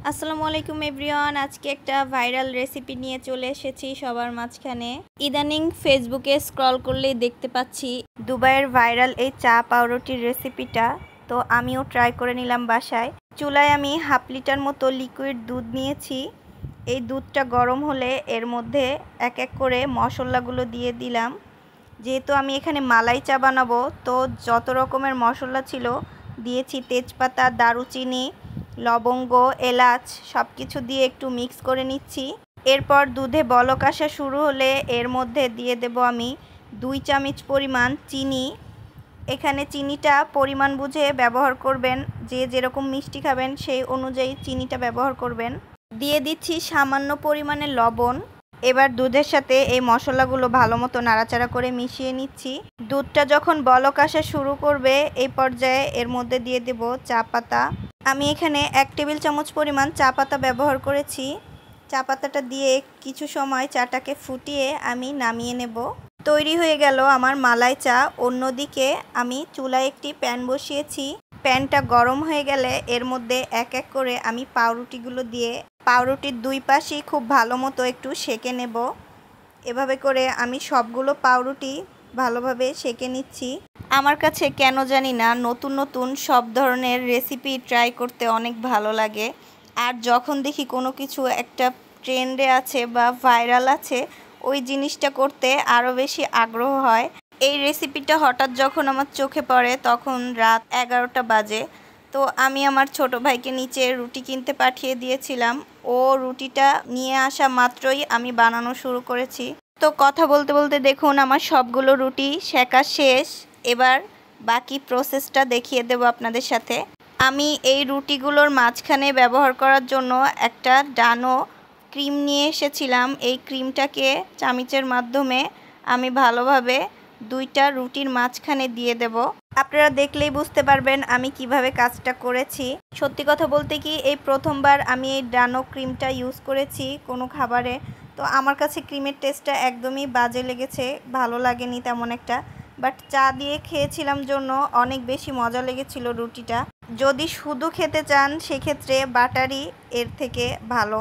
আসসালামু আলাইকুম এভরিওয়ান। আজকে একটা ভাইরাল রেসিপি নিয়ে চলে এসেছি সবার মাঝখানে। ইদানিং ফেসবুকে স্ক্রল করলেই দেখতে পাচ্ছি দুবাইয়ের ভাইরাল এই চা পাউরুটির রেসিপিটা। তো আমিও ট্রাই করে নিলাম বাসায়। চুলায় আমি হাফ লিটার মতো লিকুইড দুধ নিয়েছি। এই দুধটা গরম হলে এর মধ্যে এক এক করে মশলাগুলো দিয়ে দিলাম। যেহেতু আমি এখানে মালাই চা বানাবো, তো যত রকমের মশলা ছিল দিয়েছি। তেজপাতা, দারুচিনি, লবঙ্গ, এলাচ সব কিছু দিয়ে একটু মিক্স করে নিচ্ছি। এরপর দুধে বলক আসা শুরু হলে এর মধ্যে দিয়ে দেব আমি 2 চামচ পরিমাণ চিনি। এখানে চিনিটা পরিমাণ বুঝে ব্যবহার করবেন, যে যেরকম মিষ্টি খাবেন সেই অনুযায়ী চিনিটা ব্যবহার করবেন। দিয়ে দিচ্ছি সামান্য পরিমাণে লবণ। এবার দুধের সাথে এই মশলাগুলো ভালো মতো নাড়াচাড়া করে মিশিয়ে নিচ্ছি। দুধটা যখন বলক আসা শুরু করবে এই পর্যায়ে এর মধ্যে দিয়ে দেব চা পাতা। আমি এখানে 1 টেবিল চামচ পরিমাণ চা পাতা ব্যবহার করেছি। চা পাতাটা দিয়ে কিছু সময় চাটাকে ফুটিয়ে আমি নামিয়ে নেব। তৈরি হয়ে গেল আমার মালাই চা। অন্যদিকে আমি চুলায় একটি প্যান বসিয়েছি। প্যানটা গরম হয়ে গেলে এর মধ্যে এক এক করে আমি পাউরুটিগুলো দিয়ে পাউরুটির দুই পাশেই খুব ভালো মতো একটু সেঁকে নেব। এভাবে করে আমি সবগুলো পাউরুটি ভালোভাবে সেঁকে নিচ্ছি। আমার কাছে কেন জানি না নতুন নতুন সব ধরনের রেসিপি ট্রাই করতে অনেক ভালো লাগে। আর যখন দেখি কোনো কিছু একটা ট্রেন্ডে আছে বা ভাইরাল আছে, ওই জিনিসটা করতে আরও বেশি আগ্রহ হয়। এই রেসিপিটা হঠাৎ যখন আমার চোখে পড়ে তখন রাত 11টা বাজে। তো আমি আমার ছোট ভাইকে নিচে রুটি কিনতে পাঠিয়ে দিয়েছিলাম। ও রুটিটা নিয়ে আসা মাত্রই আমি বানানো শুরু করেছি। তো কথা বলতে বলতে দেখুন আমার সবগুলো রুটি সেকা শেষ। এবার বাকি প্রসেসটা দেখিয়ে দেব আপনাদের সাথে। আমি এই রুটিগুলোর মাঝখানে ব্যবহার করার জন্য একটা ডানো ক্রিম নিয়ে এসেছিলাম। এই ক্রিমটাকে চামচের মাধ্যমে আমি ভালোভাবে 2টা রুটির মাঝখানে দিয়ে দেব। আপনারা দেখলেই বুঝতে পারবেন আমি কিভাবে কাজটা করেছি। সত্যি কথা বলতে কি, এই প্রথমবার আমি এই ডানো ক্রিমটা ইউজ করেছি কোনো খাবারে। তো আমার কাছে ক্রিমের টেস্টটা একদমই বাজে লেগেছে, ভালো লাগেনি তেমন একটা। বাট চা দিয়ে খেয়েছিলাম জন্য অনেক বেশি মজা লেগেছিল রুটিটা। যদি শুধু খেতে চান সেক্ষেত্রে বাটারই এর থেকে ভালো।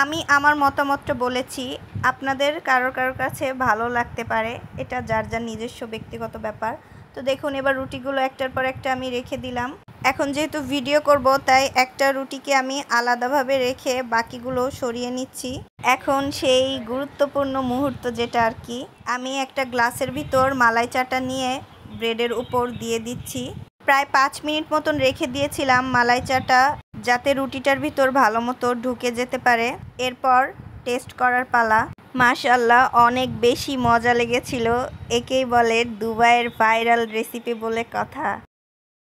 আমি আমার মতামতটা বলেছি, আপনাদের কারোর কাছে ভালো লাগতে পারে, এটা যার যার নিজস্ব ব্যক্তিগত ব্যাপার। তো দেখুন এবার রুটিগুলো একটার পর একটা আমি রেখে দিলাম। এখন যেহেতু ভিডিও করব তাই একটা রুটিকে আমি আলাদাভাবে রেখে বাকিগুলো সরিয়ে নিচ্ছি। এখন সেই গুরুত্বপূর্ণ মুহূর্ত যেটা আর কি, আমি একটা গ্লাসের ভিতর মালাই চাটা নিয়ে ব্রেডের উপর দিয়ে দিচ্ছি। প্রায় 5 মিনিট মতন রেখে দিয়েছিলাম মালাই চাটা যাতে রুটিটার ভিতর ভালো মতো ঢুকে যেতে পারে। এরপর টেস্ট করার পালা। মাশাআল্লাহ, অনেক বেশি মজা লেগেছিল। একেই বলে দুবাইয়ের ভাইরাল রেসিপি বলে কথা।